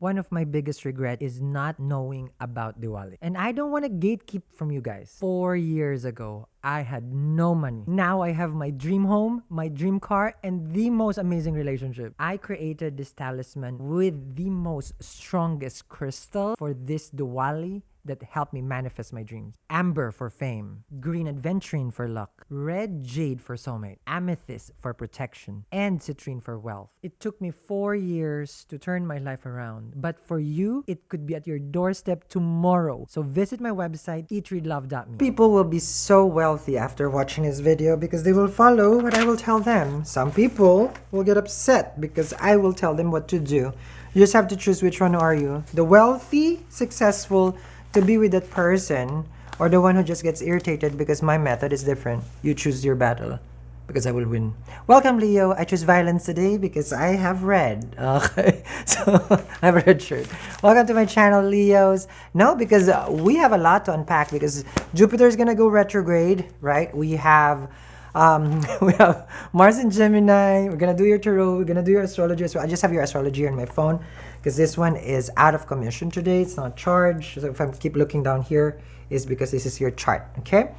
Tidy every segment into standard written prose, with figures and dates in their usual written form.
One of my biggest regret is not knowing about Diwali. And I don't want to gatekeep from you guys. 4 years ago, I had no money. Now I have my dream home, my dream car, and the most amazing relationship. I created this talisman with the most strongest crystal for this Diwali that helped me manifest my dreams. Amber for fame, green aventurine for luck, red jade for soulmate, amethyst for protection, and citrine for wealth. It took me 4 years to turn my life around, but for you, it could be at your doorstep tomorrow. So visit my website, eatreadlove.me. People will be so wealthy after watching this video because they will follow what I will tell them. Some people will get upset because I will tell them what to do. You just have to choose which one are you. The wealthy, successful, to be with that person, or the one who just gets irritated because my method is different. You choose your battle because I will win. Welcome, Leo. I choose violence today because I have red. Okay, so I have a red shirt. Welcome to my channel, Leos. No, because we have a lot to unpack because Jupiter is gonna go retrograde, right? We have we have Mars in Gemini. We're gonna do your tarot. We're gonna do your astrology as well. I just have your astrology on my phone because this one is out of commission today. It's not charged. So if I keep looking down here, is because this is your chart. Okay.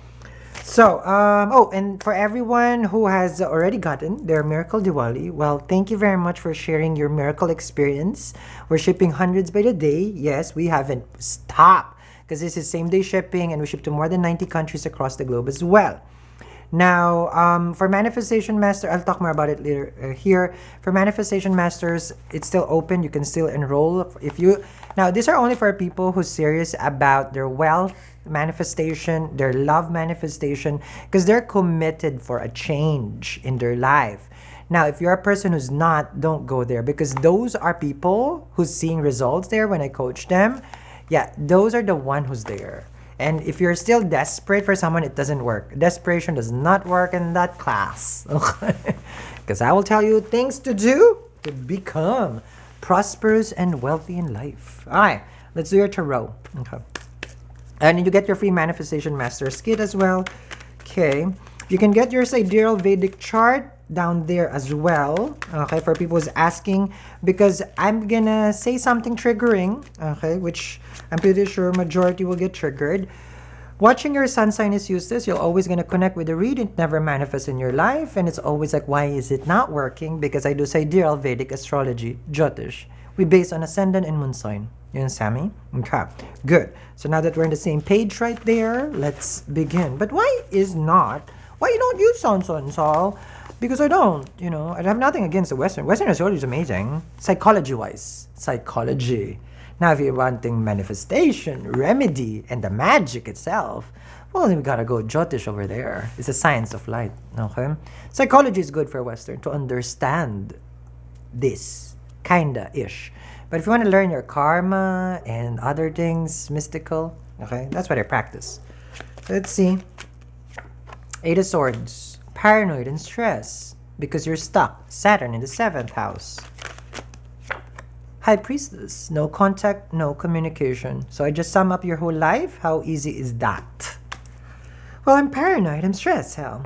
So, oh, and for everyone who has already gotten their Miracle Diwali, well, thank you very much for sharing your miracle experience. We're shipping hundreds by the day. Yes, we haven't stopped because this is same day shipping and we ship to more than 90 countries across the globe as well. Now, for Manifestation Master, I'll talk more about it later here. For Manifestation Masters, it's still open. You can still enroll. If you Now, these are only for people who's serious about their wealth manifestation, their love manifestation, because they're committed for a change in their life. Now, if you're a person who's not, don't go there because those are people who's seeing results there when I coach them. Yeah, those are the one who's there. And if you're still desperate for someone, it doesn't work. Desperation does not work in that class. Okay? Because I will tell you things to do to become prosperous and wealthy in life. All right, let's do your tarot. Okay. And you get your free Manifestation Masters kit as well. Okay. You can get your sidereal Vedic chart down there as well. Okay, for people who's asking, because I'm gonna say something triggering, okay, which I'm pretty sure majority will get triggered. Watching your sun sign is useless. You're always gonna connect with the read. It never manifests in your life, and it's always like, why is it not working? Because I do sidereal Vedic astrology, Jyotish. We base on ascendant and moon sign. You understand me? Okay, good. So now that we're on the same page right there, let's begin. But why you don't use sun sign? Because I don't, I have nothing against the Western. Western astrology is amazing, psychology-wise. Psychology. Now, if you're wanting manifestation, remedy, and the magic itself, well, then we gotta go Jyotish over there. It's a science of light, okay? Psychology is good for Western to understand this, kinda-ish. But if you want to learn your karma and other things, mystical, okay, that's what I practice. Let's see. Eight of Swords. Paranoid and stress because you're stuck. Saturn in the 7th house. High Priestess. No contact, no communication. So I just sum up your whole life. How easy is that? Well, I'm paranoid. I'm stressed. Hell.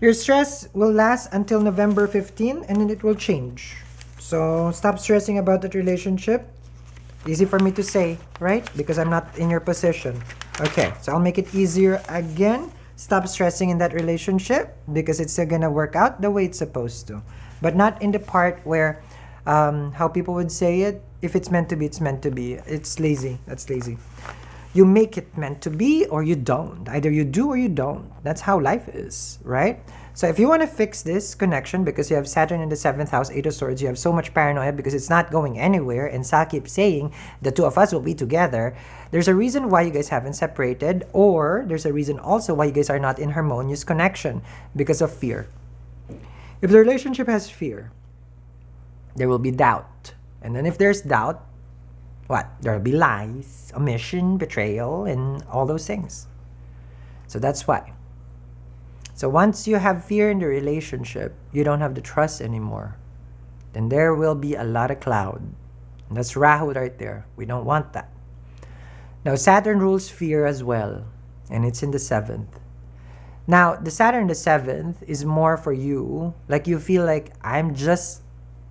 Your stress will last until November 15 and then it will change. So stop stressing about that relationship. Easy for me to say, right? Because I'm not in your position. Okay, so I'll make it easier again. Stop stressing in that relationship because it's still gonna work out the way it's supposed to. But not in the part where, how people would say it, if it's meant to be, it's meant to be. It's lazy. That's lazy. You make it meant to be or you don't. Either you do or you don't. That's how life is, right? So if you want to fix this connection because you have Saturn in the 7th house, 8 of Swords, you have so much paranoia because it's not going anywhere, and Sal keeps saying the two of us will be together, there's a reason why you guys haven't separated, or there's a reason also why you guys are not in harmonious connection because of fear. If the relationship has fear, there will be doubt. And then if there's doubt, what? There will be lies, omission, betrayal, and all those things. So that's why. So once you have fear in the relationship, you don't have the trust anymore. Then there will be a lot of cloud. And that's Rahu right there. We don't want that. Now, Saturn rules fear as well. And it's in the 7th. Now, the Saturn in the 7th is more for you. Like you feel like I'm just,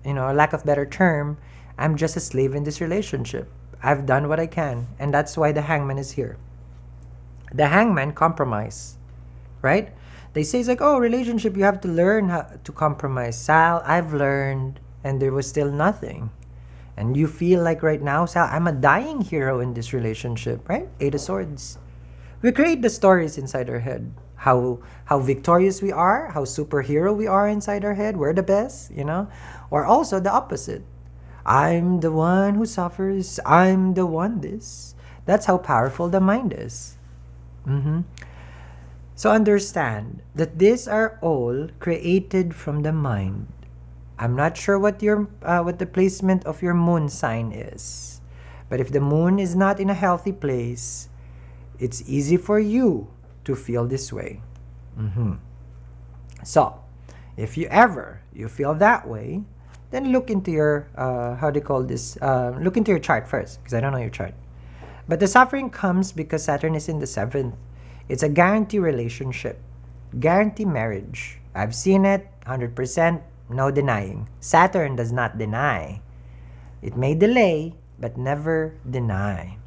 lack of better term, I'm just a slave in this relationship. I've done what I can. And that's why the hangman is here. The hangman compromise, right? They say it's like, oh, relationship, you have to learn how to compromise. Sal, I've learned, and there was still nothing. And you feel like right now, Sal, I'm a dying hero in this relationship, right? Eight of Swords. We create the stories inside our head. How victorious we are, how superhero we are inside our head. We're the best, Or also the opposite. I'm the one who suffers. I'm the one this. That's how powerful the mind is. So understand that these are all created from the mind. I'm not sure what the placement of your moon sign is. But if the moon is not in a healthy place, it's easy for you to feel this way. So, if you feel that way, then look into your, look into your chart first, because I don't know your chart. But the suffering comes because Saturn is in the 7th. It's a guarantee relationship, guarantee marriage. I've seen it, 100%, no denying. Saturn does not deny. It may delay, but never deny.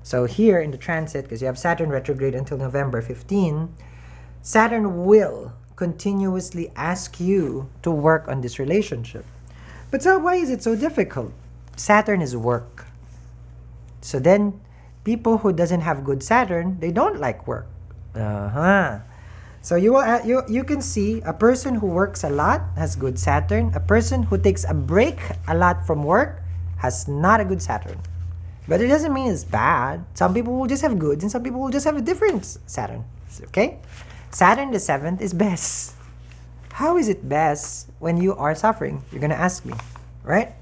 So here in the transit, because you have Saturn retrograde until November 15, Saturn will continuously ask you to work on this relationship. But so why is it so difficult? Saturn is work. So then, people who doesn't have good Saturn, they don't like work. So you can see a person who works a lot has good Saturn. A person who takes a break a lot from work has not a good Saturn. But it doesn't mean it's bad. Some people will just have good and some people will just have a different Saturn. Okay? Saturn the 7th is best. How is it best when you are suffering? You're going to ask me, right?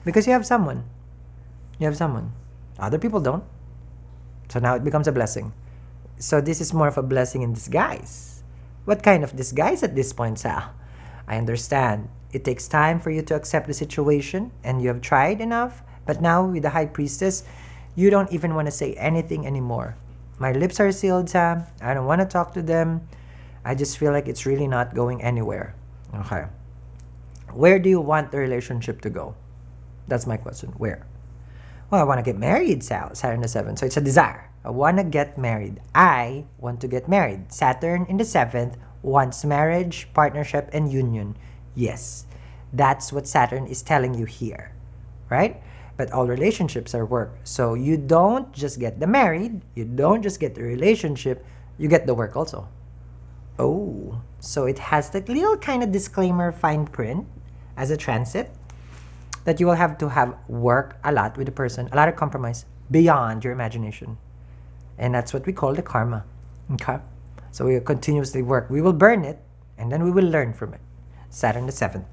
Because you have someone. You have someone. Other people don't. So now it becomes a blessing. So this is more of a blessing in disguise. What kind of disguise at this point, Sal? I understand. It takes time for you to accept the situation and you have tried enough. But now with the High Priestess, you don't even want to say anything anymore. My lips are sealed, Sam. I don't want to talk to them. I just feel like it's really not going anywhere. Okay. Where do you want the relationship to go? That's my question. Where? Well, I want to get married, Sal. Saturn the 7th. So it's a desire. I want to get married. I want to get married. Saturn in the 7th wants marriage, partnership, and union. Yes. That's what Saturn is telling you here. Right? But all relationships are work. So you don't just get the married. You don't just get the relationship. You get the work also. Oh. So it has that little kind of disclaimer fine print as a transit that you will have to have work a lot with the person. A lot of compromise beyond your imagination. And that's what we call the karma. Okay? So we will continuously work. We will burn it, and then we will learn from it. Saturn the 7th.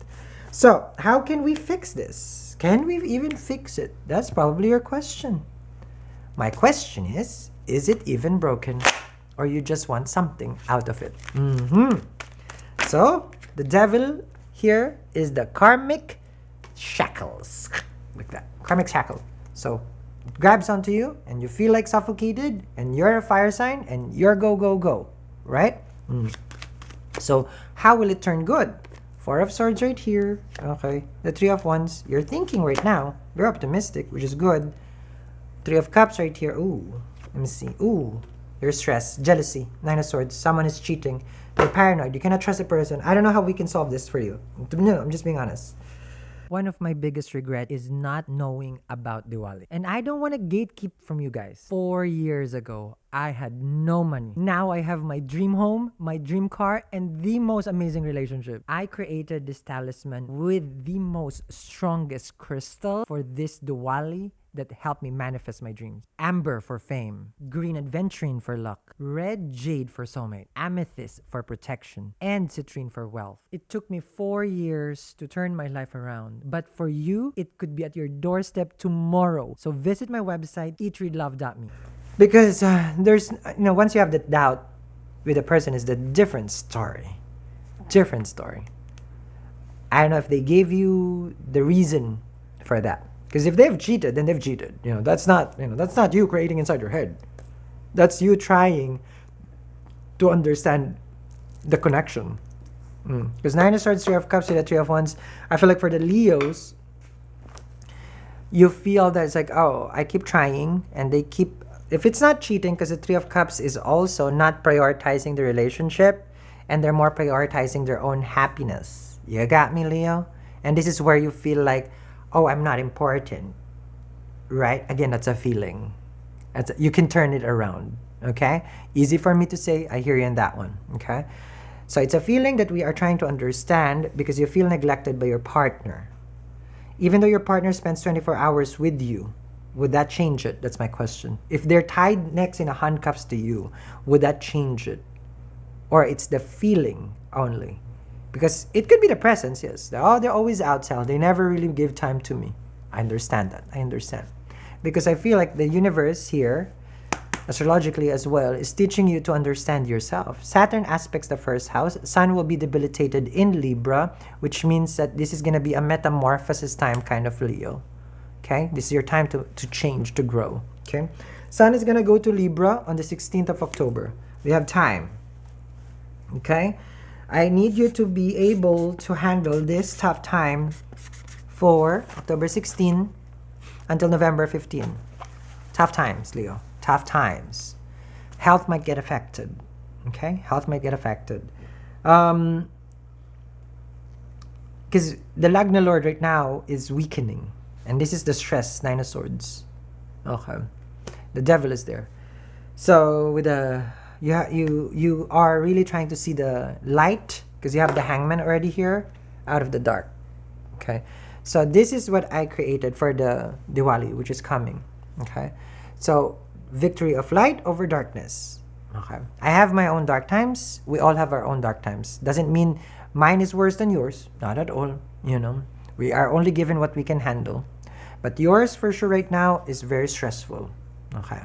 So, how can we fix this? Can we even fix it? That's probably your question. My question is it even broken? Or you just want something out of it? So, the devil here is the karmic shackles. Like that. Karmic shackle. So, it grabs onto you and you feel like suffocated and you're a fire sign and you're go, go, go. Right? So, how will it turn good? 4 of Swords right here. Okay. The 3 of Wands. You're thinking right now. You're optimistic, which is good. 3 of Cups right here. Ooh. Let me see. Ooh. You're stressed. Jealousy. 9 of Swords. Someone is cheating. You're paranoid. You cannot trust a person. I don't know how we can solve this for you. No, I'm just being honest. One of my biggest regret is not knowing about Diwali. And I don't want to gatekeep from you guys. 4 years ago, I had no money. Now I have my dream home, my dream car, and the most amazing relationship. I created this talisman with the most strongest crystal for this Diwali that helped me manifest my dreams. Amber for fame, green aventurine for luck, red jade for soulmate, amethyst for protection, and citrine for wealth. It took me 4 years to turn my life around, but for you, it could be at your doorstep tomorrow. So visit my website, eatreadlove.me. Because there's, once you have the doubt with a person, is the different story. Different story. I don't know if they gave you the reason for that. Because if they've cheated, then they've cheated. That's not you creating inside your head. That's you trying to understand the connection. Because 9 of Swords, 3 of Cups, with the 3 of Wands, I feel like for the Leos, you feel that it's like, oh, I keep trying, and they keep, if it's not cheating, because the Three of Cups is also not prioritizing the relationship, and they're more prioritizing their own happiness. You got me, Leo? And this is where you feel like, oh, I'm not important, right? Again, that's a feeling. You can turn it around, okay? Easy for me to say, I hear you in that one, okay? So it's a feeling that we are trying to understand because you feel neglected by your partner. Even though your partner spends 24 hours with you, would that change it? That's my question. If they're tied next in a handcuffs to you, would that change it? Or it's the feeling only? Because it could be the presence, yes. Oh, they're always outside. They never really give time to me. I understand that. I understand. Because I feel like the universe here, astrologically as well, is teaching you to understand yourself. Saturn aspects the first house. Sun will be debilitated in Libra, which means that this is going to be a metamorphosis time kind of Leo. Okay? This is your time to change, to grow. Okay? Sun is going to go to Libra on the 16th of October. We have time. Okay? I need you to be able to handle this tough time for October 16 until November 15. Tough times, Leo. Tough times. Health might get affected. Okay? Health might get affected. Because the Lagna Lord right now is weakening. And this is the stress, Nine of Swords. Okay. The devil is there. So with the you are really trying to see the light because you have the Hangman already here out of the dark. Okay. So this is what I created for the Diwali, which is coming. Okay. So victory of light over darkness. Okay. I have my own dark times. We all have our own dark times. Doesn't mean mine is worse than yours. Not at all. You know, we are only given what we can handle. But yours for sure right now is very stressful. Okay.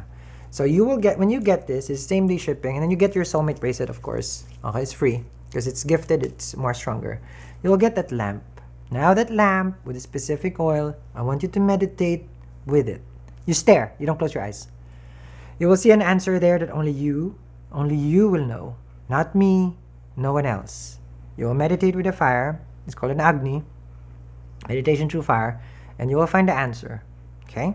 So you will get, when you get this, it's same day shipping, and then you get your soulmate bracelet, of course. Okay, it's free because it's gifted, it's more stronger. You will get that lamp. Now that lamp with a specific oil, I want you to meditate with it. You stare, you don't close your eyes. You will see an answer there that only you will know. Not me, no one else. You will meditate with the fire. It's called an Agni. Meditation through fire. And you will find the answer. Okay?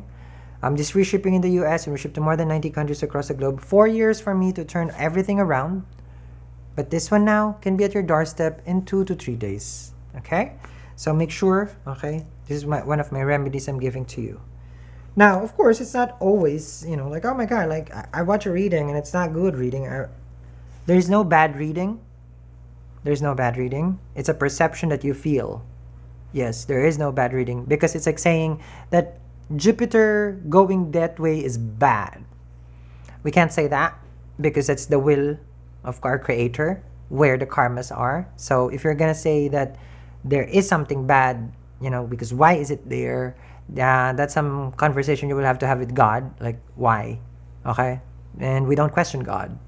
This free shipping in the US, and we ship to more than 90 countries across the globe. 4 years for me to turn everything around. But this one now can be at your doorstep in 2 to 3 days. Okay? So make sure, okay? This is one of my remedies I'm giving to you. Now, of course, it's not always, you know, like, oh my God, like, I watch a reading and it's not good reading. There's no bad reading. There's no bad reading. It's a perception that you feel. Yes, there is no bad reading because it's like saying that Jupiter going that way is bad. We can't say that because that's the will of our creator where the karmas are. So if you're going to say that there is something bad, you know, because why is it there? That's some conversation you will have to have with God. Like, why? Okay? And we don't question God.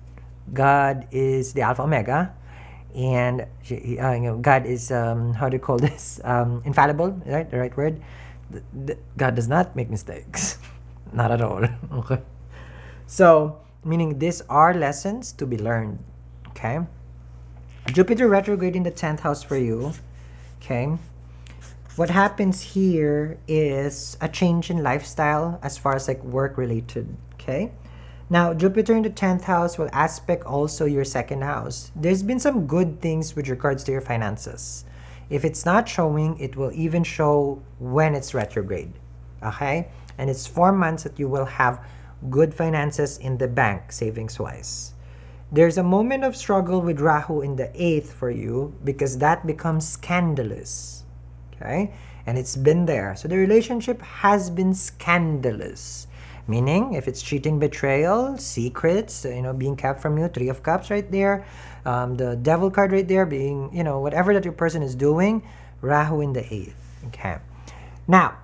God is the Alpha Omega. And you know, God is how do you call this, infallible, right? The right word. God does not make mistakes. Not at all. Okay, so meaning these are lessons to be learned. Okay, Jupiter retrograde in the 10th house for you. Okay, what happens here is a change in lifestyle as far as like work related. Okay, now, Jupiter in the 10th house will aspect also your 2nd house. There's been some good things with regards to your finances. If it's not showing, it will even show when it's retrograde. Okay? And it's 4 months that you will have good finances in the bank, savings-wise. There's a moment of struggle with Rahu in the 8th for you because that becomes scandalous. Okay? And it's been there. So the relationship has been scandalous. Meaning, if it's cheating, betrayal, secrets, you know, being kept from you, 3 of Cups right there, the Devil card right there, being, you know, whatever that your person is doing, Rahu in the 8th. Okay. Now,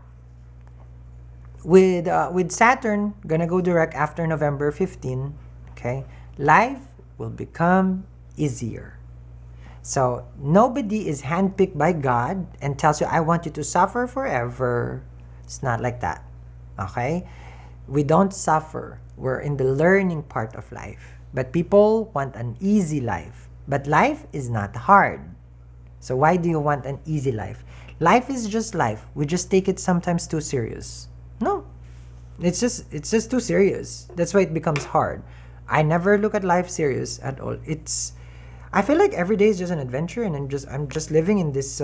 with Saturn gonna go direct after November 15, okay, life will become easier. So nobody is handpicked by God and tells you, I want you to suffer forever. It's not like that. Okay? We don't suffer. We're in the learning part of life. But people want an easy life. But life is not hard. So why do you want an easy life? Life is just life. We just take it sometimes too serious. No, it's just too serious. That's why it becomes hard. I never look at life serious at all. I feel like every day is just an adventure, and I'm just living in this.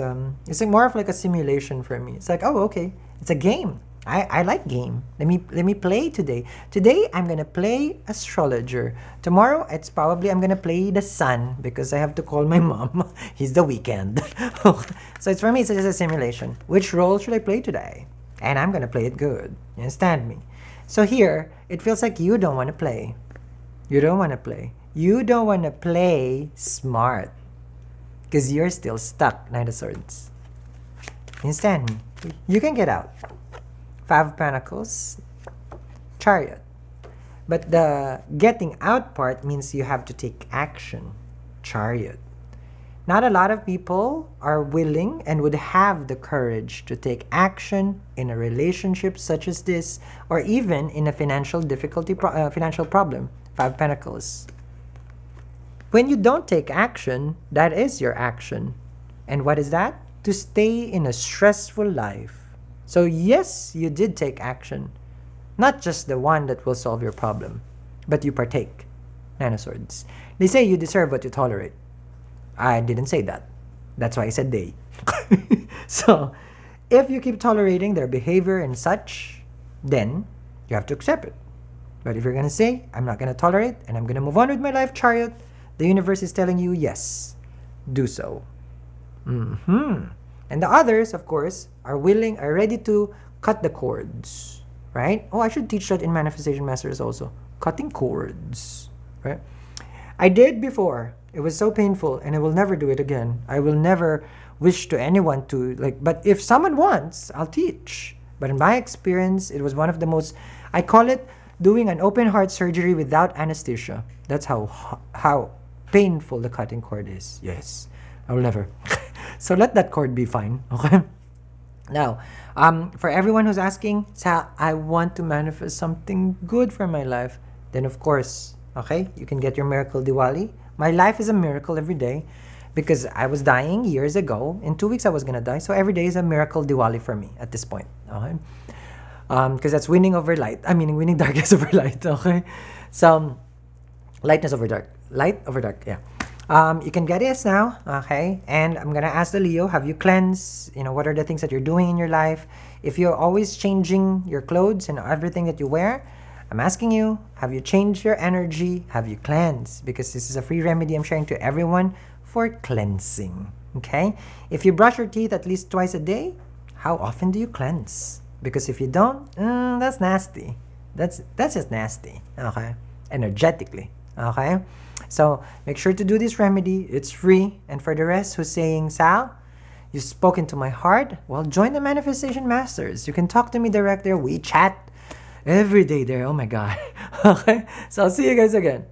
It's like more of like a simulation for me. It's like, oh, okay, it's a game. I like game. Let me play today. Today I'm gonna play astrologer. Tomorrow it's probably I'm gonna play the sun because I have to call my mom. It's the weekend. So it's for me. It's just a simulation. Which role should I play today? And I'm gonna play it good. You understand me? So here it feels like you don't want to play. You don't want to play. You don't want to play smart because you're still stuck. Knight of Swords. Understand me? You can get out. Five of Pentacles, Chariot. But the getting out part means you have to take action. Chariot. Not a lot of people are willing and would have the courage to take action in a relationship such as this, or even in a financial difficulty, financial problem. Five Pentacles. When you don't take action, that is your action. And what is that? To stay in a stressful life. So yes, you did take action. Not just the one that will solve your problem, but you partake. Nine of Swords. They say you deserve what you tolerate. I didn't say that. That's why I said they. So, if you keep tolerating their behavior and such, then you have to accept it. But if you're going to say, I'm not going to tolerate and I'm going to move on with my life, Chariot, the universe is telling you, yes, do so. And the others, of course, are ready to cut the cords, right? Oh, I should teach that in Manifestation Masters also. Cutting cords, right? I did before. It was so painful, and I will never do it again. I will never wish to anyone to, but if someone wants, I'll teach. But in my experience, it was one of the most, I call it doing an open heart surgery without anesthesia. That's how painful the cutting cord is. Yes, I will never. So let that cord be fine, okay? Now, for everyone who's asking, Sa, I want to manifest something good for my life, then of course, okay, you can get your miracle Diwali. My life is a miracle every day because I was dying years ago. In 2 weeks, I was gonna die. So every day is a miracle Diwali for me at this point, okay? Because that's winning over light. I mean, winning darkness over light, okay? So, lightness over dark. Light over dark, yeah. You can get this now, okay? And I'm gonna ask the Leo, have you cleansed? What are the things that you're doing in your life? If you're always changing your clothes and everything that you wear, I'm asking you, have you changed your energy? Have you cleansed? Because this is a free remedy I'm sharing to everyone for cleansing, okay? If you brush your teeth at least twice a day, how often do you cleanse? Because if you don't, that's nasty. That's just nasty, okay? Energetically, okay? So make sure to do this remedy. It's free. And for the rest who's saying, Sal, you've spoken to my heart, well, join the Manifestation Masters. You can talk to me direct there. We chat every day there. Oh my God. Okay? So I'll see you guys again.